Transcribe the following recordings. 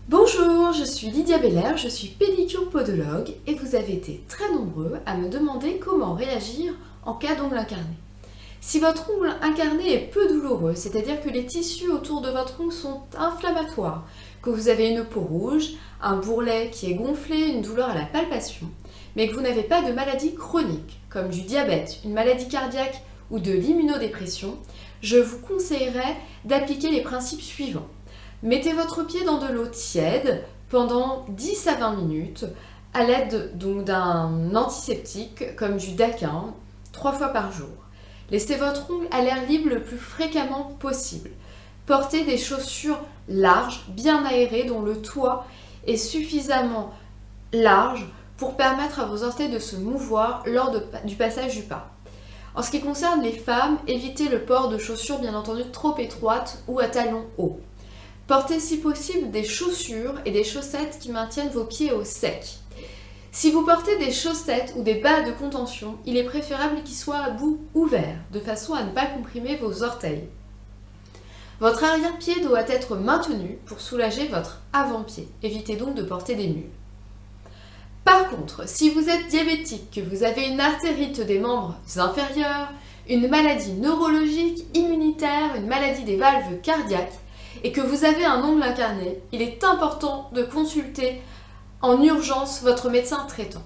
Bonjour, je suis Lydia Beller, je suis pédicure-podologue et vous avez été très nombreux à me demander comment réagir en cas d'ongle incarné. Si votre ongle incarné est peu douloureux, c'est-à-dire que les tissus autour de votre ongle sont inflammatoires, que vous avez une peau rouge, un bourrelet qui est gonflé, une douleur à la palpation, mais que vous n'avez pas de maladie chronique, comme du diabète, une maladie cardiaque ou de l'immunodépression, je vous conseillerais d'appliquer les principes suivants. Mettez votre pied dans de l'eau tiède pendant 10 à 20 minutes à l'aide donc d'un antiseptique comme du Daquin 3 fois par jour. Laissez votre ongle à l'air libre le plus fréquemment possible. Portez des chaussures larges, bien aérées, dont le toit est suffisamment large pour permettre à vos orteils de se mouvoir lors du passage du pas. En ce qui concerne les femmes, évitez le port de chaussures bien entendu trop étroites ou à talons hauts. Portez si possible des chaussures et des chaussettes qui maintiennent vos pieds au sec. Si vous portez des chaussettes ou des bas de contention, il est préférable qu'ils soient à bout ouvert, de façon à ne pas comprimer vos orteils. Votre arrière-pied doit être maintenu pour soulager votre avant-pied. Évitez donc de porter des mules. Par contre, si vous êtes diabétique, que vous avez une artérite des membres inférieurs, une maladie neurologique, immunitaire, une maladie des valves cardiaques, et que vous avez un ongle incarné, il est important de consulter en urgence votre médecin traitant.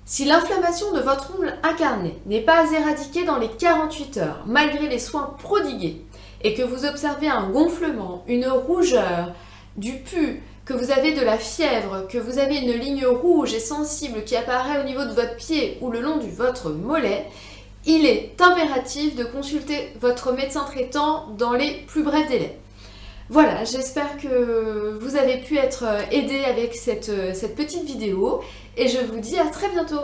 Si l'inflammation de votre ongle incarné n'est pas éradiquée dans les 48 heures, malgré les soins prodigués, et que vous observez un gonflement, une rougeur, du pus, que vous avez de la fièvre, que vous avez une ligne rouge et sensible qui apparaît au niveau de votre pied ou le long de votre mollet, il est impératif de consulter votre médecin traitant dans les plus brefs délais. Voilà, j'espère que vous avez pu être aidé avec cette petite vidéo et je vous dis à très bientôt.